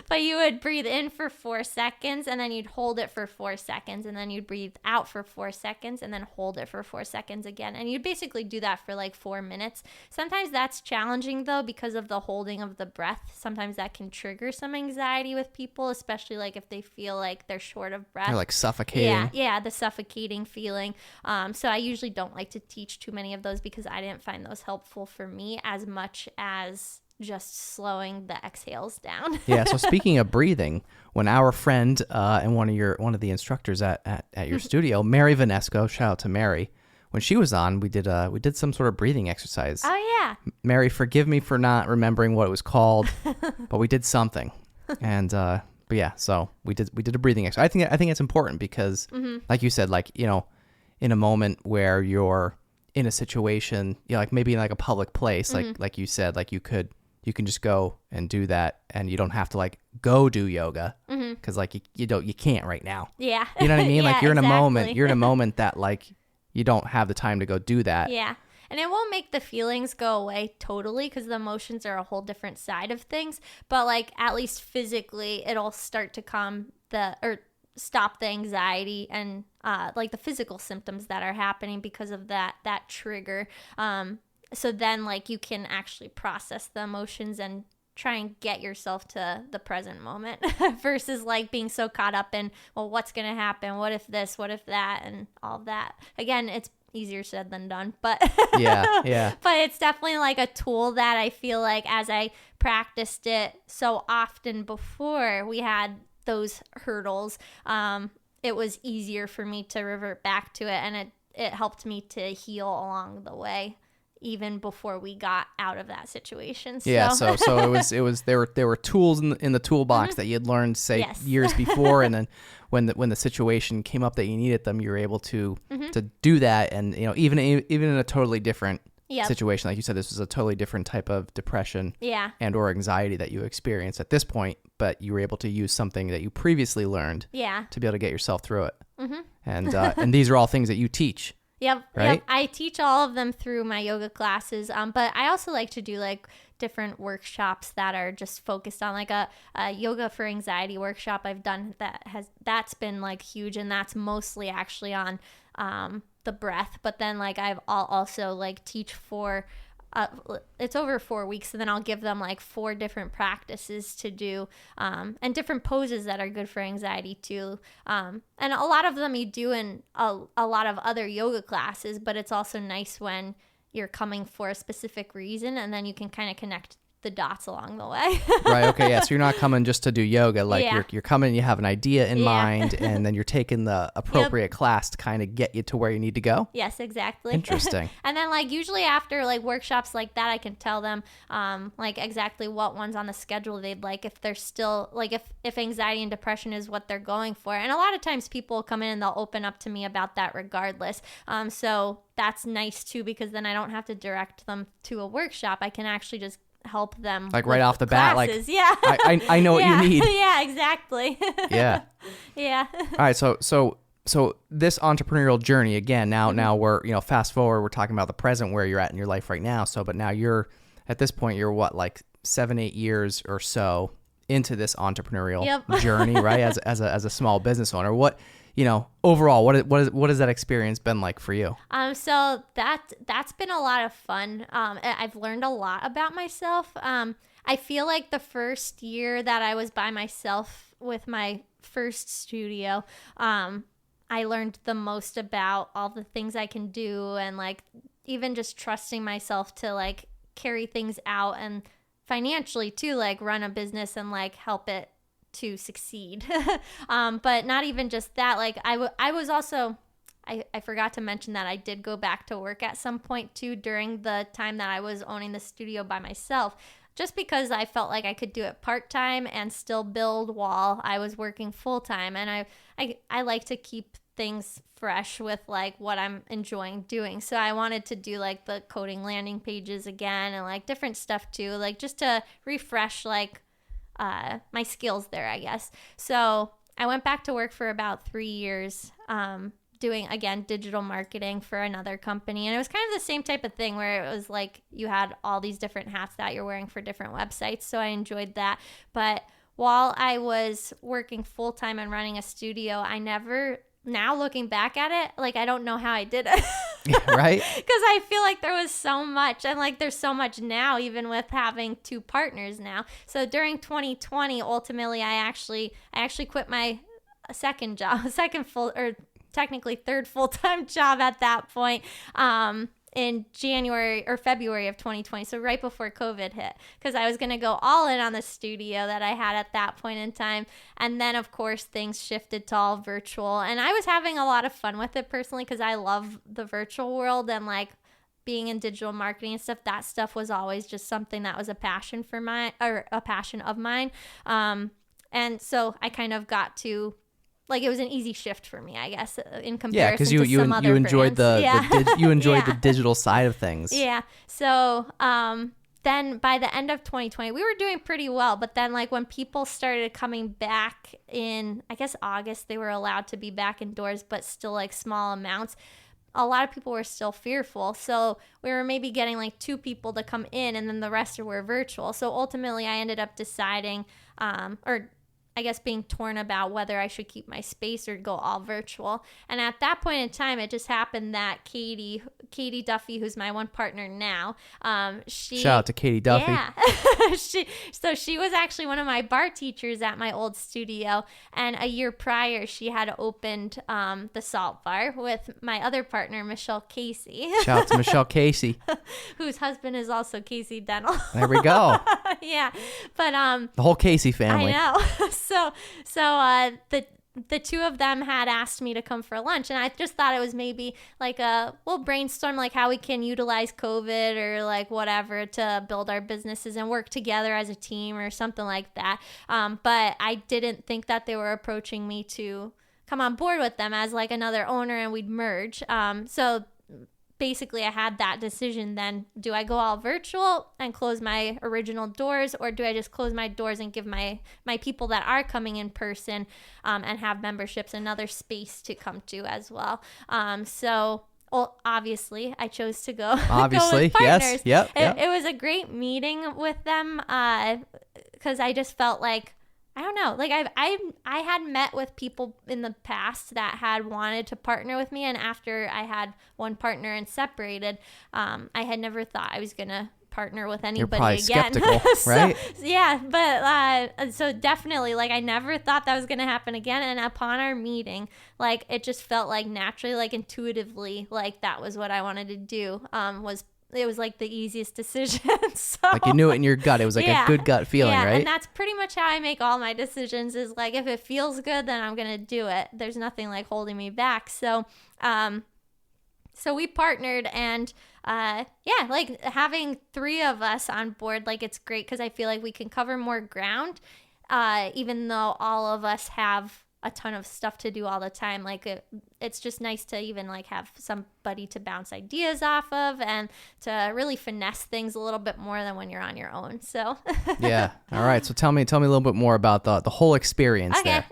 But you would breathe in for 4 seconds, and then you'd hold it for 4 seconds, and then you'd breathe out for 4 seconds, and then hold it for 4 seconds again. And you'd basically do that for like 4 minutes. Sometimes that's challenging though, because of the holding of the breath. Sometimes that can trigger some anxiety with people, especially like if they feel like they're short of breath. They're like suffocating. Yeah, the suffocating feeling. So I usually don't like to teach too many of those, because I didn't find those helpful for me as much as just slowing the exhales down. Yeah. So speaking of breathing, when our friend and one of the instructors at your studio, Mary Vanesco, shout out to Mary, when she was on, we did some sort of breathing exercise. Oh yeah. Mary, forgive me for not remembering what it was called, but we did something, and but yeah, so we did a breathing exercise. I think it's important because, like you said, like, you know, in a moment where you're in a situation, you know, like maybe in like a public place, like you said, like you can just go and do that, and you don't have to like go do yoga, because like you can't right now. Yeah. You know what I mean? Yeah, like you're in exactly. a moment that like you don't have the time to go do that. Yeah. And it won't make the feelings go away totally because the emotions are a whole different side of things. But like at least physically, it'll start to stop the anxiety and like the physical symptoms that are happening because of that trigger. So then like you can actually process the emotions and try and get yourself to the present moment versus like being so caught up in, well, what's going to happen? What if this, what if that, and all that. Again, it's easier said than done, but yeah. But it's definitely like a tool that I feel like as I practiced it so often before we had those hurdles, it was easier for me to revert back to it, and it helped me to heal along the way, even before we got out of that situation. So. Yeah, so it was there were tools in the toolbox that you had learned, say, years before, and then when the situation came up that you needed them, you were able to do that, and even in a totally different situation, like you said, this was a totally different type of depression and or anxiety that you experienced at this point, but you were able to use something that you previously learned to be able to get yourself through it. And these are all things that you teach. Yep. Right? Yep. I teach all of them through my yoga classes. But I also like to do like different workshops that are just focused on like a yoga for anxiety workshop I've done that's been like huge. And that's mostly actually on the breath. But then like I'll also like teach for it's over 4 weeks, and then I'll give them like 4 different practices to do, and different poses that are good for anxiety too. And a lot of them you do in a lot of other yoga classes, but it's also nice when you're coming for a specific reason, and then you can kind of connect the dots along the way. Right. Okay. Yeah. So you're not coming just to do yoga. Like you're coming, you have an idea in mind, and then you're taking the appropriate class to kind of get you to where you need to go. Yes, exactly. Interesting. And then like usually after like workshops like that, I can tell them like exactly what ones on the schedule they'd like, if they're still like, if anxiety and depression is what they're going for. And a lot of times people come in and they'll open up to me about that regardless. So that's nice too, because then I don't have to direct them to a workshop. I can actually just help them like right off the bat, like I know what you need. Yeah, exactly. Yeah. All right, so this entrepreneurial journey again, now we're fast forward, we're talking about the present, where you're at in your life right now. So but now you're at this point, you're what, like 7-8 years or so into this entrepreneurial journey, right? As a small business owner, what overall, what has that experience been like for you? So that's been a lot of fun. I've learned a lot about myself. I feel like the first year that I was by myself with my first studio, I learned the most about all the things I can do, and like even just trusting myself to like carry things out, and financially too, like run a business and like help it to succeed. But not even just that, like I was also, I forgot to mention that I did go back to work at some point too during the time that I was owning the studio by myself, just because I felt like I could do it part-time and still build while I was working full-time. And I like to keep things fresh with like what I'm enjoying doing. So I wanted to do like the coding landing pages again, and like different stuff too, like just to refresh like my skills there, I guess. So I went back to work for about 3 years, doing, again, digital marketing for another company. And it was kind of the same type of thing where it was like you had all these different hats that you're wearing for different websites. So I enjoyed that. But while I was working full-time and running a studio, now looking back at it, like I don't know how I did it. Right? Because I feel like there was so much, and like there's so much now, even with having 2 partners now. So during 2020, ultimately, I actually quit my second third full-time job at that point. In January or February of 2020, so right before COVID hit, because I was going to go all in on the studio that I had at that point in time. And then, of course, things shifted to all virtual. And I was having a lot of fun with it personally, because I love the virtual world, and like being in digital marketing and stuff, that stuff was always just something that was a passion of mine. And so I kind of got to, like, it was an easy shift for me, I guess, in comparison to some other brands. You enjoyed the digital side of things. Yeah. So then by the end of 2020, we were doing pretty well. But then, like, when people started coming back in, I guess, August, they were allowed to be back indoors, but still, like, small amounts. a lot of people were still fearful. So we were maybe getting like 2 people to come in, and then the rest were virtual. So ultimately I ended up deciding, or I guess being torn about whether I should keep my space or go all virtual. And at that point in time, it just happened that Katie Duffy, who's my one partner now, shout out to Katie Duffy. Yeah. she was actually one of my bar teachers at my old studio. And a year prior, she had opened the Salt Bar with my other partner, Michelle Casey. Shout out to Michelle Casey. Whose husband is also Casey Dental. There we go. Yeah. But the whole Casey family. I know. So the 2 of them had asked me to come for lunch, and I just thought it was maybe like we'll brainstorm like how we can utilize COVID or like whatever to build our businesses and work together as a team or something like that. But I didn't think that they were approaching me to come on board with them as like another owner and we'd merge. So basically I had that decision then. Do I go all virtual and close my original doors, or do I just close my doors and give my people that are coming in person and have memberships another space to come to as well? Well, obviously I chose to go, Obviously, go with partners. Yes. Yep. It was a great meeting with them because I just felt like, I don't know, like I had met with people in the past that had wanted to partner with me, and after I had one partner and separated, I had never thought I was gonna partner with anybody You're probably again. skeptical, right? Yeah, but so definitely, like I never thought that was gonna happen again. And upon our meeting, like it just felt like naturally, like intuitively, like that was what I wanted to do. It was like the easiest decision. So, like you knew it in your gut. It was like a good gut feeling, right? And that's pretty much how I make all my decisions is like, if it feels good, then I'm going to do it. There's nothing like holding me back. So, so we partnered, and like having 3 of us on board, like it's great because I feel like we can cover more ground, even though all of us have a ton of stuff to do all the time. Like it's just nice to even like have somebody to bounce ideas off of and to really finesse things a little bit more than when you're on your own. So yeah. All right. So tell me a little bit more about the whole experience there.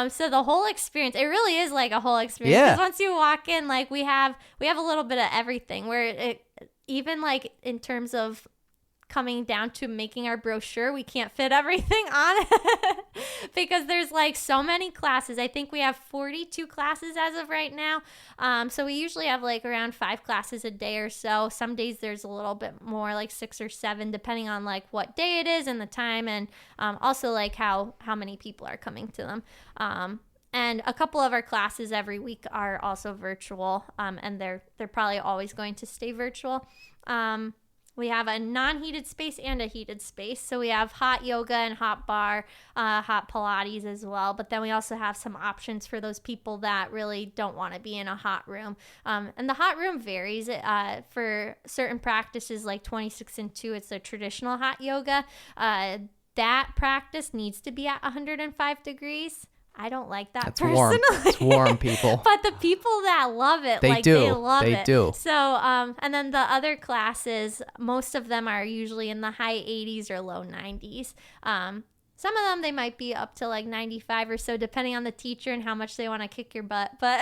So the whole experience, it really is like a whole experience. Yeah. Because once you walk in, like we have a little bit of everything where it, even like in terms of coming down to making our brochure, we can't fit everything on it because there's like so many classes. I think we have 42 classes as of right now. So we usually have like around 5 classes a day or so. Some days there's a little bit more, like 6 or 7, depending on like what day it is and the time, and also like how many people are coming to them. And a couple of our classes every week are also virtual, and they're probably always going to stay virtual. We have a non-heated space and a heated space. So we have hot yoga and hot bar, hot Pilates as well. But then we also have some options for those people that really don't want to be in a hot room. And the hot room varies. For certain practices like 26 and 2, it's a traditional hot yoga. That practice needs to be at 105 degrees. I don't like that That's personally. warm. It's warm, people. But the people that love it, they love it. They do. So, and then the other classes, most of them are usually in the high 80s or low 90s. Some of them, they might be up to like 95 or so, depending on the teacher and how much they want to kick your butt. But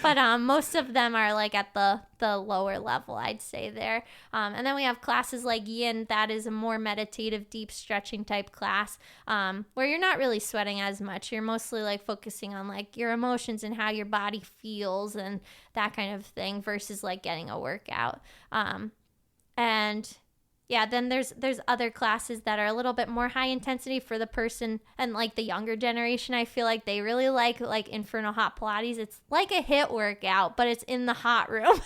but most of them are like at the lower level, I'd say there. And then we have classes like Yin, that is a more meditative, deep stretching type class, where you're not really sweating as much. You're mostly like focusing on like your emotions and how your body feels and that kind of thing versus like getting a workout. And yeah, then there's other classes that are a little bit more high intensity for the person, and like the younger generation, I feel like they really like Inferno Hot Pilates. It's like a HIIT workout, but it's in the hot room.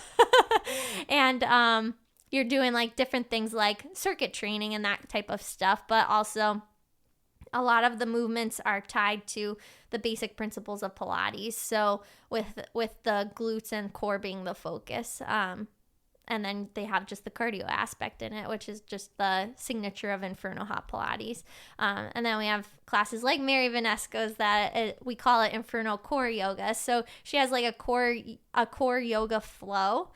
And you're doing like different things like circuit training and that type of stuff, but also a lot of the movements are tied to the basic principles of Pilates. So with the glutes and core being the focus. And then they have just the cardio aspect in it, which is just the signature of Inferno Hot Pilates. And then we have classes like Mary Vanesco's that we call it Inferno Core Yoga. So she has like a core yoga flow,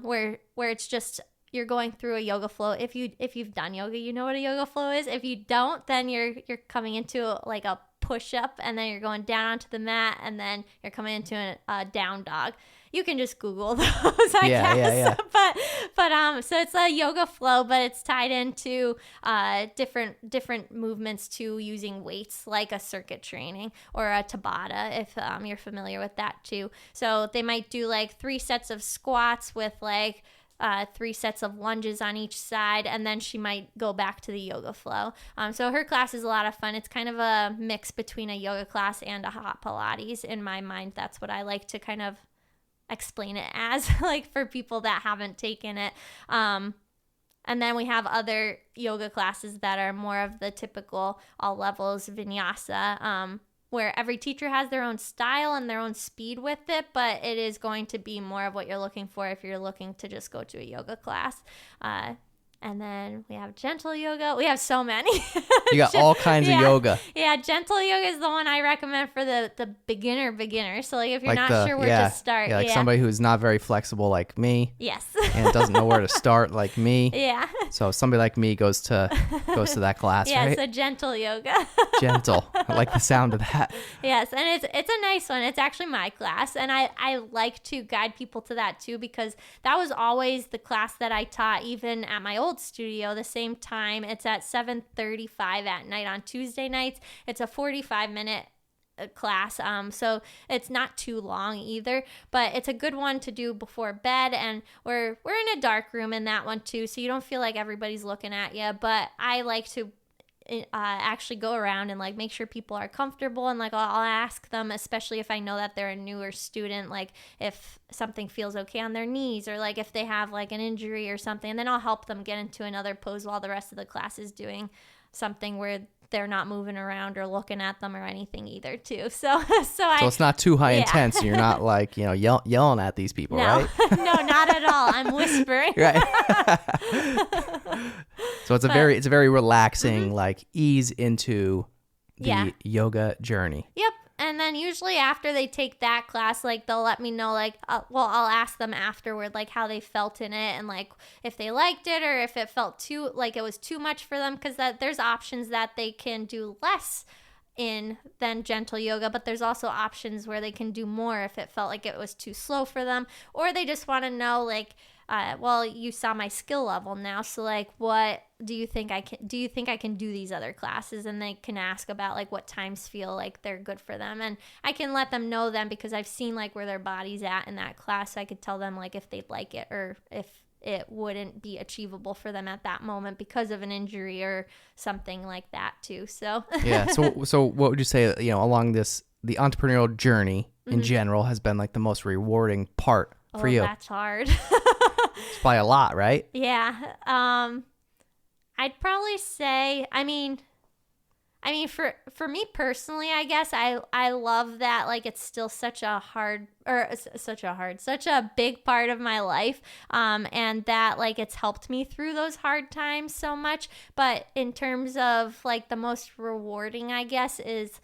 where it's just you're going through a yoga flow. If you've done yoga, you know what a yoga flow is. If you don't, then you're coming into like a push-up, and then you're going down onto the mat, and then you're coming into a down dog. You can just Google those, I guess. Yeah. But so it's a yoga flow, but it's tied into different movements to using weights, like a circuit training or a Tabata, if you're familiar with that too. So they might do like 3 sets of squats with like 3 sets of lunges on each side, and then she might go back to the yoga flow. So her class is a lot of fun. It's kind of a mix between a yoga class and a hot Pilates. In my mind, that's what I like to kind of explain it as, like, for people that haven't taken it. And then we have other yoga classes that are more of the typical all levels vinyasa, where every teacher has their own style and their own speed with it, but it is going to be more of what you're looking for if you're looking to just go to a yoga class. And then we have gentle yoga. We have so many. You got all kinds of yoga. Yeah, gentle yoga is the one I recommend for the beginner. So like if you're Like not sure where to start. Yeah, like somebody who's not very flexible like me. Yes. And doesn't know where to start like me. Yeah. So somebody like me goes to that class, yeah, right? so gentle yoga. Gentle. I like the sound of that. Yes, and it's a nice one. It's actually my class, and I like to guide people to that too, because that was always the class that I taught even at my old studio, the same time. It's at 7:35 at night on Tuesday nights. It's a 45-minute class, so it's not too long either, but it's a good one to do before bed. And we're in a dark room in that one too, so you don't feel like everybody's looking at you. But I like to actually go around and like make sure people are comfortable, and like I'll ask them, especially if I know that they're a newer student, like if something feels okay on their knees, or like if they have like an injury or something, and then I'll help them get into another pose while the rest of the class is doing something where they're not moving around or looking at them or anything either too. So it's not too high intense, and you're not like, yelling at these people, right? No, not at all. I'm whispering. Right. So it's a very relaxing, like ease into the yoga journey. Yep. And then usually after they take that class, like they'll let me know, like, I'll ask them afterward, like how they felt in it, and like if they liked it or if it felt too, like it was too much for them, because there's options that they can do less in than gentle yoga, but there's also options where they can do more if it felt like it was too slow for them, or they just want to know, like, well, you saw my skill level now, so like what do you think I can do these other classes? And they can ask about like what times feel like they're good for them, and I can let them know then, because I've seen like where their body's at in that class, so I could tell them like if they'd like it or if it wouldn't be achievable for them at that moment because of an injury or something like that too. So yeah. So what would you say, along the entrepreneurial journey in general has been like the most rewarding part for you? That's hard. It's probably a lot, right? Yeah. I'd probably say, I mean, for me personally, I guess I love that, like, it's still such a big part of my life, and that, like, it's helped me through those hard times so much. But in terms of, like, the most rewarding, I guess, is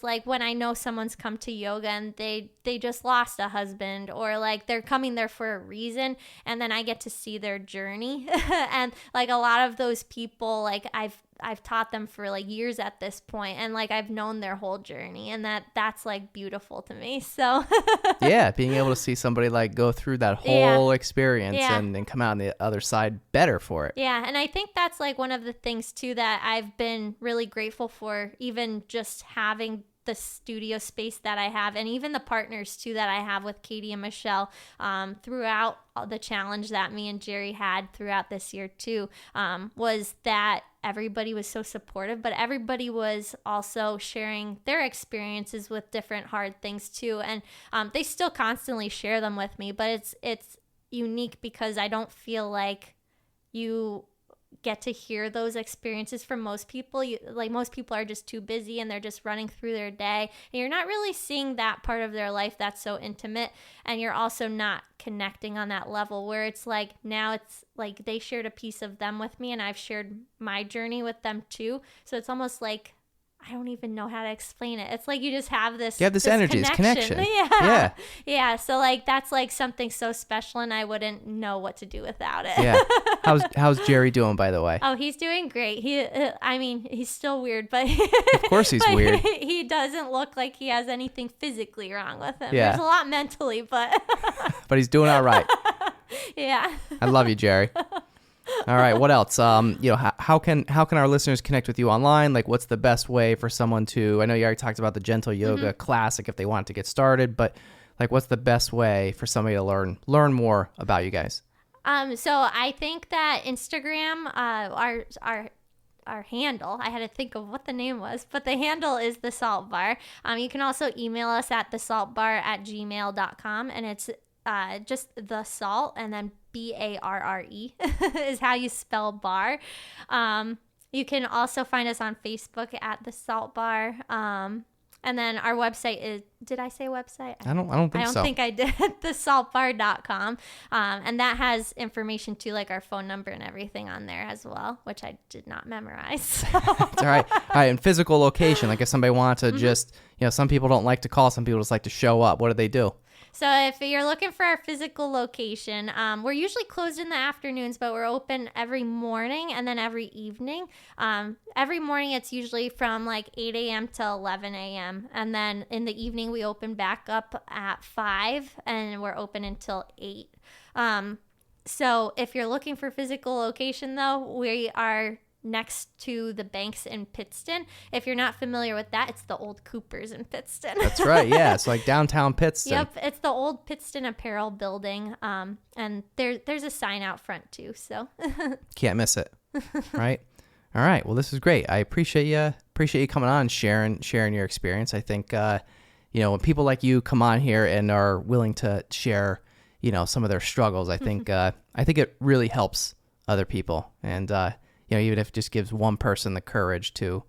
like when I know someone's come to yoga and they just lost a husband, or like they're coming there for a reason, and then I get to see their journey. And like a lot of those people, like I've taught them for like years at this point, and like I've known their whole journey, and that's like beautiful to me. So yeah, being able to see somebody like go through that whole experience and then come out on the other side better for it. Yeah, and I think that's like one of the things too that I've been really grateful for, even just having the studio space that I have, and even the partners too that I have with Katie and Michelle, throughout the challenge that me and Jerry had throughout this year too, was that everybody was so supportive, but everybody was also sharing their experiences with different hard things too. And they still constantly share them with me, but it's unique because I don't feel like you get to hear those experiences from most people. Most people are just too busy and they're just running through their day, and you're not really seeing that part of their life that's so intimate, and you're also not connecting on that level where it's like now it's like they shared a piece of them with me and I've shared my journey with them too. So it's almost like I don't even know how to explain it. It's like you just have this energy, this connection. Yeah. So like that's like something so special, and I wouldn't know what to do without it. Yeah. How's Jerry doing, by the way? Oh, he's doing great. He's still weird, but of course he's weird. He doesn't look like he has anything physically wrong with him. Yeah. There's a lot mentally, but But he's doing all right. yeah. I love you, Jerry. All right. What else? How can our listeners connect with you online? Like, what's the best way for someone to? I know you already talked about the Gentle Yoga Classic if they want to get started, but like, what's the best way for somebody to learn more about you guys? So I think that Instagram, our handle, I had to think of what the name was, but the handle is The Salt Bar. You can also email us at thesaltbar@gmail.com, and it's just the salt and then Barre is how you spell bar. You can also find us on Facebook at The Salt Bar. And then our website is, did I say website? I don't think so. I don't think I did. thesaltbar.com. And that has information too, like our phone number and everything on there as well, which I did not memorize. It's all right. All right. And physical location, like if somebody wants to just, some people don't like to call, some people just like to show up. What do they do? So if you're looking for our physical location, we're usually closed in the afternoons, but we're open every morning and then every evening. Every morning it's usually from like 8 a.m. to 11 a.m. And then in the evening we open back up at 5 and we're open until 8. So if you're looking for physical location though, we are next to the banks in Pittston. If you're not familiar with that, it's the old Coopers in Pittston. That's right. Yeah. It's like downtown Pittston. Yep. It's the old Pittston Apparel building. And there's a sign out front too. So can't miss it. Right. All right. Well, this is great. I appreciate you coming on and sharing your experience. I think, when people like you come on here and are willing to share, some of their struggles, I think it really helps other people. And, even if it just gives one person the courage to,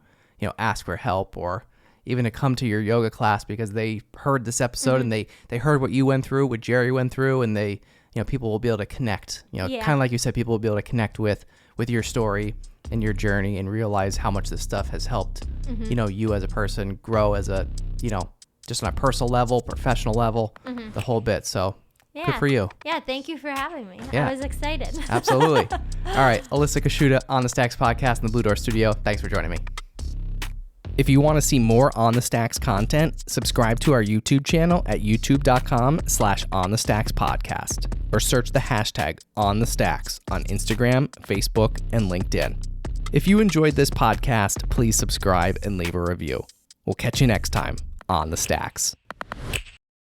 ask for help or even to come to your yoga class because they heard this episode and they heard what you went through, what Jerry went through, and they, people will be able to connect, kind of like you said, people will be able to connect with your story and your journey and realize how much this stuff has helped, you as a person grow as a, just on a personal level, professional level, the whole bit. So yeah. Good for you. Yeah, thank you for having me. Yeah. I was excited. Absolutely. All right, Alyssa Kashuda on the Stacks podcast in the Blue Door Studio. Thanks for joining me. If you want to see more On the Stacks content, subscribe to our YouTube channel at youtube.com/OnTheStacks podcast or search the hashtag OnTheStacks on Instagram, Facebook, and LinkedIn. If you enjoyed this podcast, please subscribe and leave a review. We'll catch you next time on The Stacks.